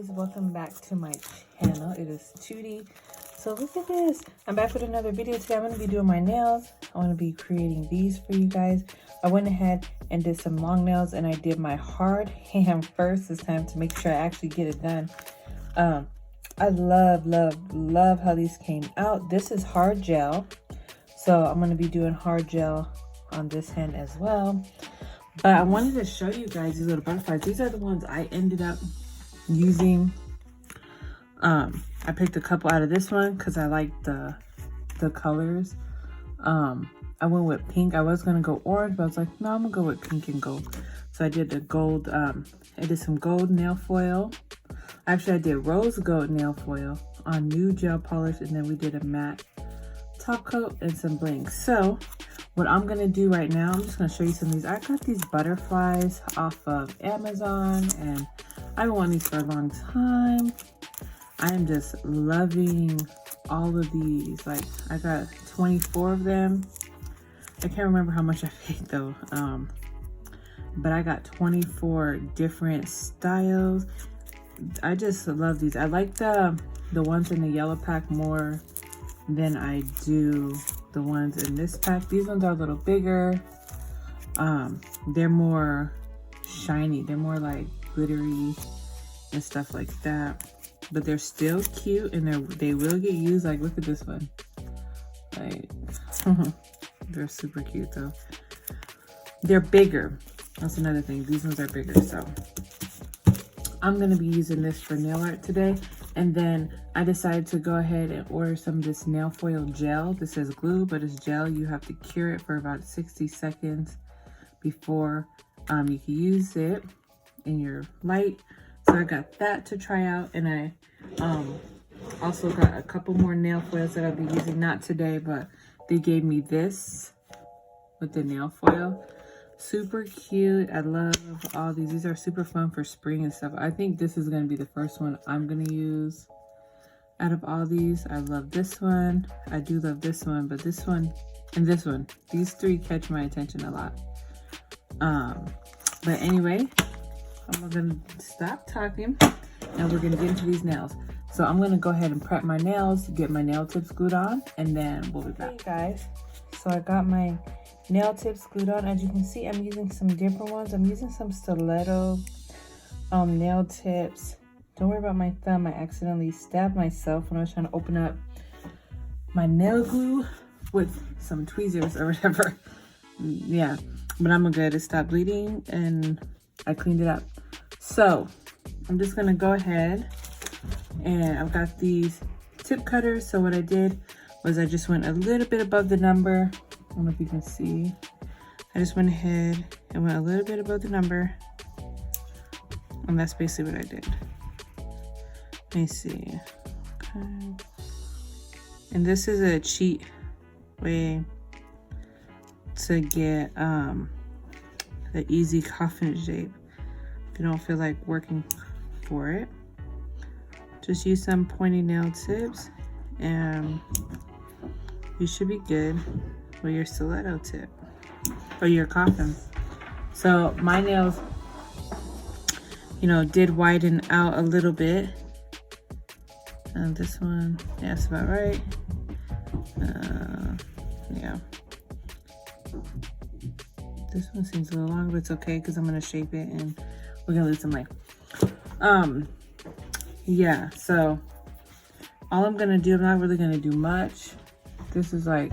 guys, welcome back to my channel. It is Tudy. So look at this, I'm back with another video today. I'm going to be doing my nails. I want to be creating these for you guys. I went ahead and did some long nails, and I did my hard hand first this time to make sure I actually get it done. I love how these came out. This is hard gel, so I'm going to be doing hard gel on this hand as well. But I wanted to show you guys these little butterflies. These are the ones I ended up using. I picked a couple out of this one because I like the colors. I went with pink. I was gonna go orange, but I was like, no, I'm gonna go with pink and gold. So I did the gold. I did some gold nail foil. Actually, I did rose gold nail foil on new gel polish, and then we did a matte top coat and some bling. So what I'm gonna do right now, I'm just gonna show you some of these. I got these butterflies off of Amazon, and I've been wanting these for a long time. I am just loving all of these. Like, I got 24 of them. I can't remember how much I paid though, but I got 24 different styles. I just love these. I like the ones in the yellow pack more than I do the ones in this pack. These ones are a little bigger. They're more shiny. They're more like glittery and stuff like that. But they're still cute, and they will get used. Like, look at this one. Like, they're super cute though. They're bigger. That's another thing. These ones are bigger. So I'm gonna be using this for nail art today. And then I decided to go ahead and order some of this nail foil gel. This is glue, but it's gel. You have to cure it for about 60 seconds before you can use it in your light. So I got that to try out, and I also got a couple more nail foils that I'll be using, not today, but they gave me this with the nail foil. Super cute. I love all these. These are super fun for spring and stuff. I think this is going to be the first one I'm going to use out of all these. I love this one. I do love this one, but this one and this one, these three catch my attention a lot. But anyway, I'm going to stop talking and we're going to get into these nails. So I'm going to go ahead and prep my nails, get my nail tips glued on, and then we'll be back. Hey guys, so I got my nail tips glued on. As you can see, I'm using some different ones. I'm using some stiletto nail tips. Don't worry about my thumb. I accidentally stabbed myself when I was trying to open up my nail glue with some tweezers or whatever. Yeah, but I'm good. It stopped bleeding and I cleaned it up. So I'm just gonna go ahead, and I've got these tip cutters. So what I did was I just went a little bit above the number. I don't know if you can see. I just went ahead and went a little bit above the number, and that's basically what I did. Let me see. Okay. And this is a cheat way to get the easy coffin shape. If you don't feel like working for it, just use some pointy nail tips and you should be good with your stiletto tip or your coffin. So my nails, you know, did widen out a little bit. And this one, yeah, that's about right. Yeah. This one seems a little long, but it's okay because I'm gonna shape it and we're gonna lose some length. Yeah, so all I'm gonna do, I'm not really gonna do much. This is like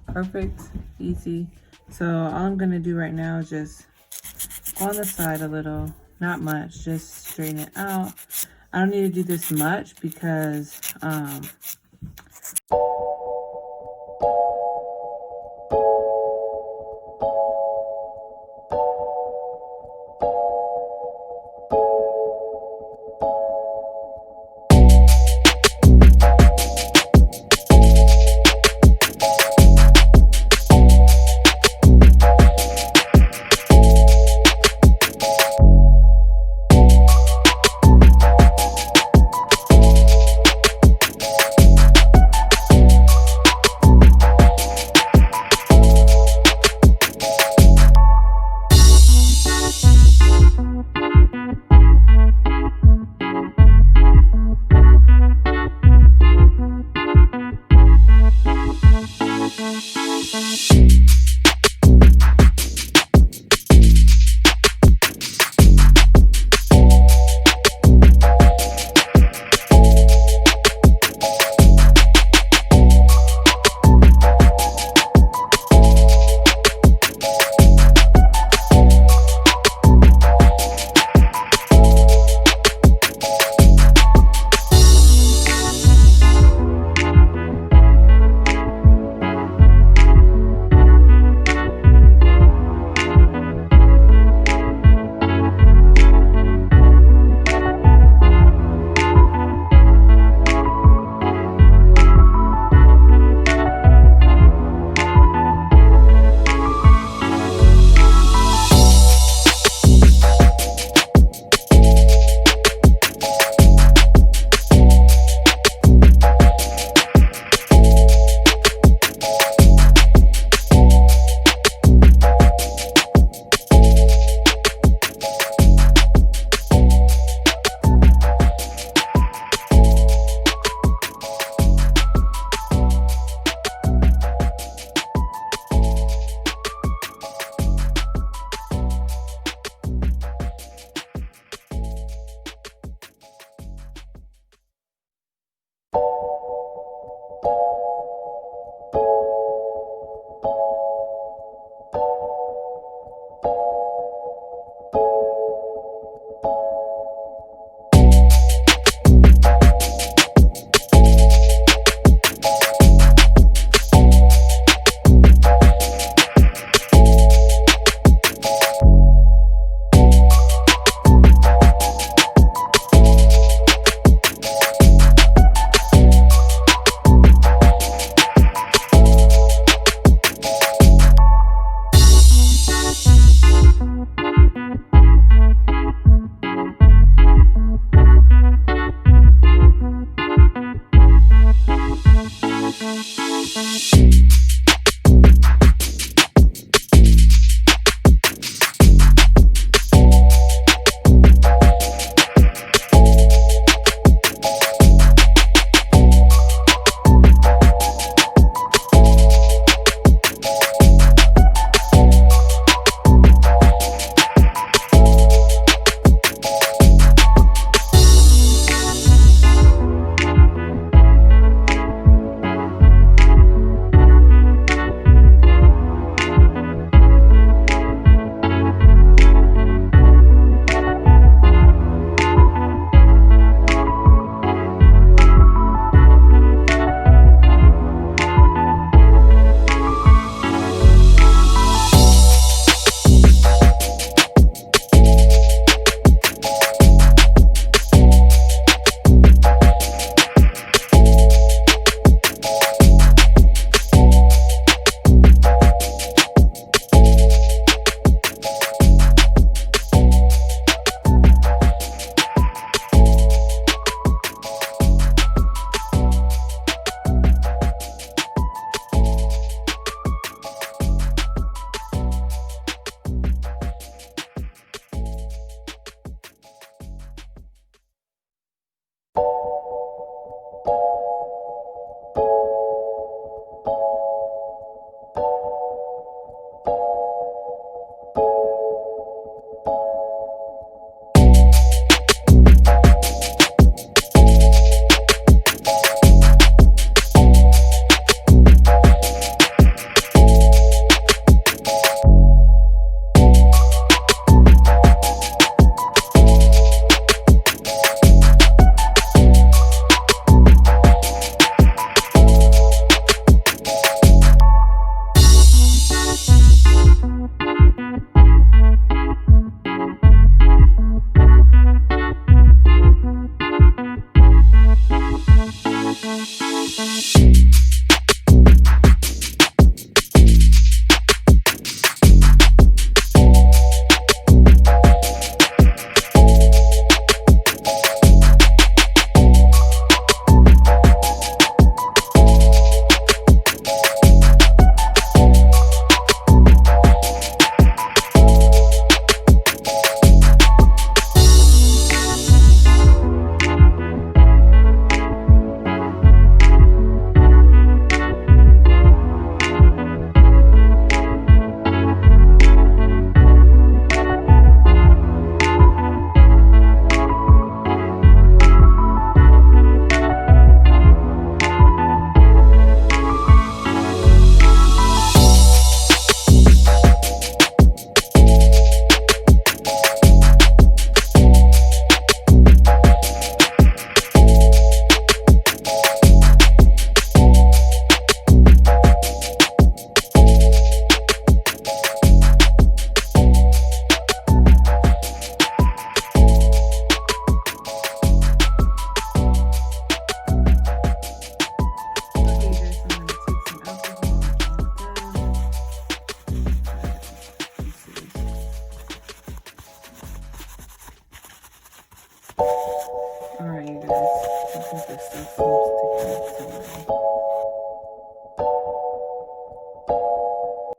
perfect, easy. So all I'm gonna do right now is just go on the side a little, not much, just straighten it out. I don't need to do this much because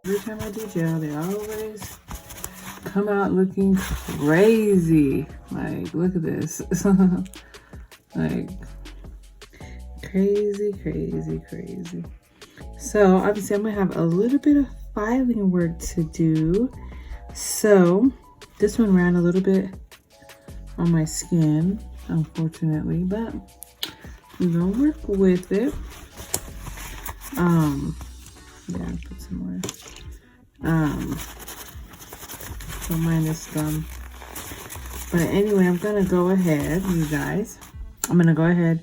Every time I do gel, they always come out looking crazy. Like, look at this. Like, crazy, crazy, crazy. So obviously I'm gonna have a little bit of filing work to do. So this one ran a little bit on my skin, unfortunately, but we're gonna work with it. Yeah, put some more. So minus them. But anyway, I'm gonna go ahead, you guys. I'm gonna go ahead.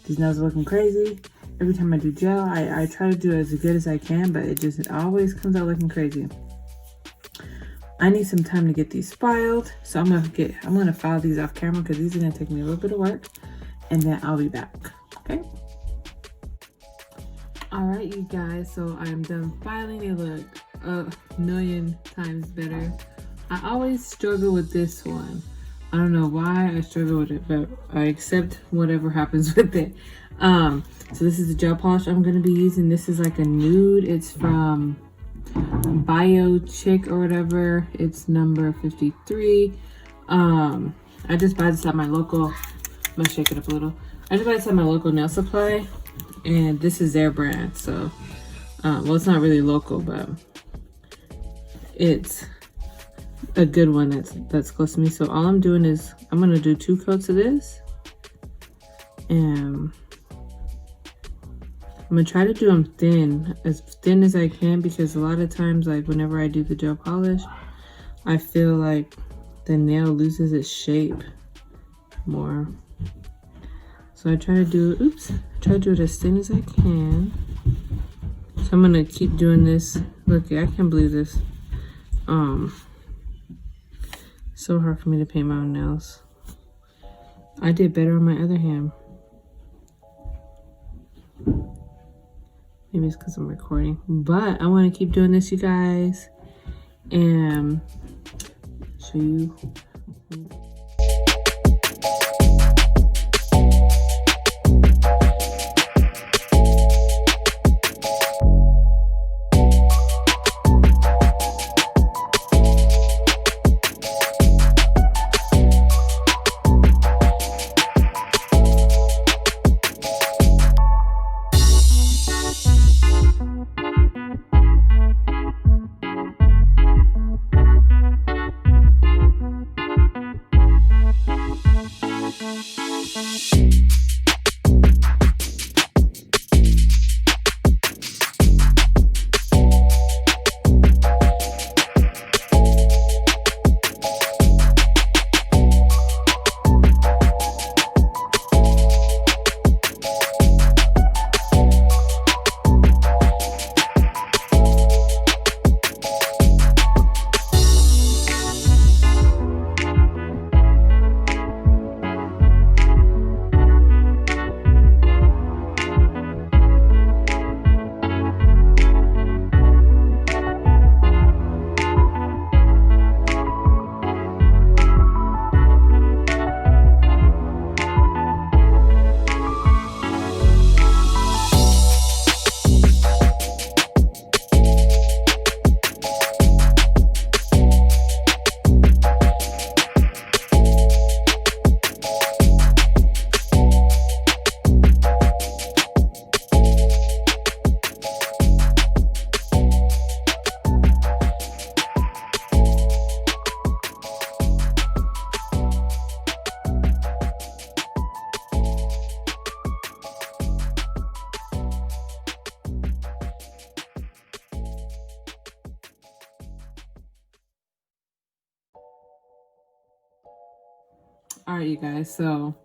These nails are looking crazy. Every time I do gel, I try to do it as good as I can, but it always comes out looking crazy. I need some time to get these filed, so I'm gonna file these off camera because these are gonna take me a little bit of work, and then I'll be back. Okay. All right, you guys. So I'm done filing. They look a million times better. I always struggle with this one. I don't know why I struggle with it, but I accept whatever happens with it. So this is the gel polish I'm gonna be using. This is like a nude. It's from Bio Chick or whatever. It's number 53. I just buy this at my local. I'm gonna shake it up a little. I just buy this at my local nail supply, and this is their brand. So, well, it's not really local, but it's a good one that's close to me. So all I'm doing is I'm gonna do 2 coats of this, and I'm gonna try to do them as thin as I can, because a lot of times, like whenever I do the gel polish, I feel like the nail loses its shape more. So I try to do it as thin as I can. So I'm gonna keep doing this. Look, I can't believe this. So hard for me to paint my own nails. I did better on my other hand. Maybe it's because I'm recording, but I want to keep doing this, you guys, and show you. All right, you guys, so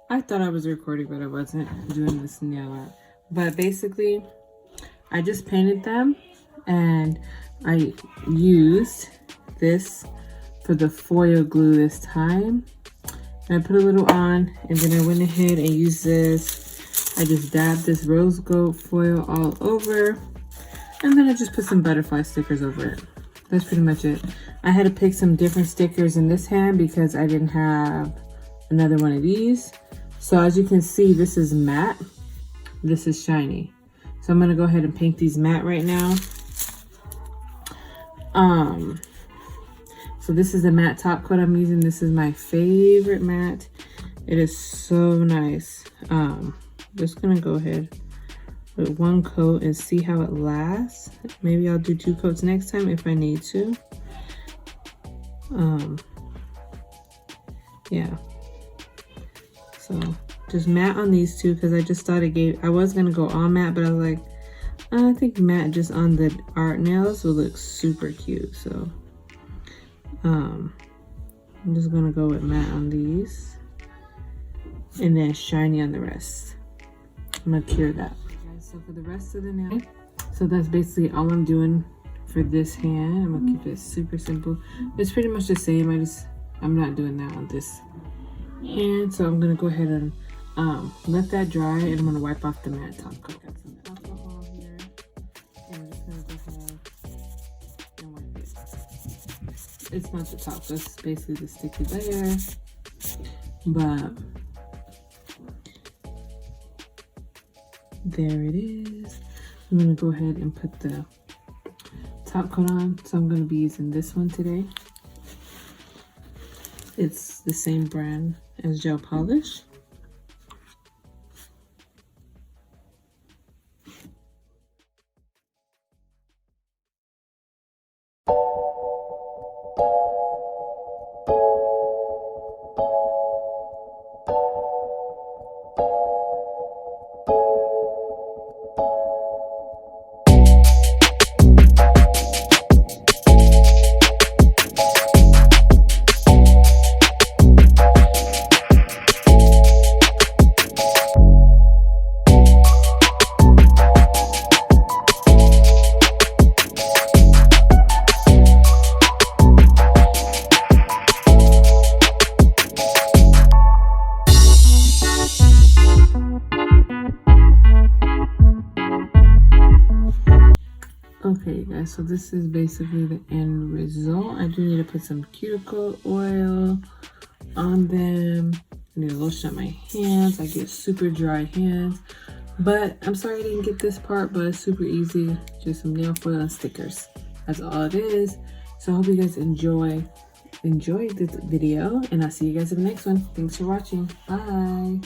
I thought I was recording, but I wasn't doing this nail art. But basically, I just painted them, and I used this for the foil glue this time. And I put a little on, and then I went ahead and used this. I just dabbed this rose gold foil all over, and then I just put some butterfly stickers over it. That's pretty much it. I had to pick some different stickers in this hand because I didn't have another one of these. So as you can see, this is matte. This is shiny. So I'm gonna go ahead and paint these matte right now. So this is the matte top coat I'm using. This is my favorite matte. It is so nice. Just gonna go ahead with one coat and see how it lasts. Maybe I'll do 2 coats next time if I need to. Yeah. So just matte on these 2 because I just thought I was gonna go all matte, but I was like, I think matte just on the art nails will look super cute. So I'm just gonna go with matte on these and then shiny on the rest. I'm gonna cure that. So for the rest of the nail, so that's basically all I'm doing for this hand. I'm gonna keep it super simple. It's pretty much the same. I'm not doing that on this hand. So I'm gonna go ahead and let that dry, and I'm gonna wipe off the matte top coat. Got some alcohol here, and I'm just gonna go ahead and wipe it. It's not the top, that's basically the sticky layer, but there it is. I'm gonna go ahead and put the top coat on. So I'm gonna be using this one today. It's the same brand as Gel Polish. Okay guys, so this is basically the end result. I do need to put some cuticle oil on them. I need to lotion up my hands. I get super dry hands, but I'm sorry I didn't get this part, but it's super easy. Just some nail foil and stickers. That's all it is. So I hope you guys enjoyed this video, and I'll see you guys in the next one. Thanks for watching. Bye.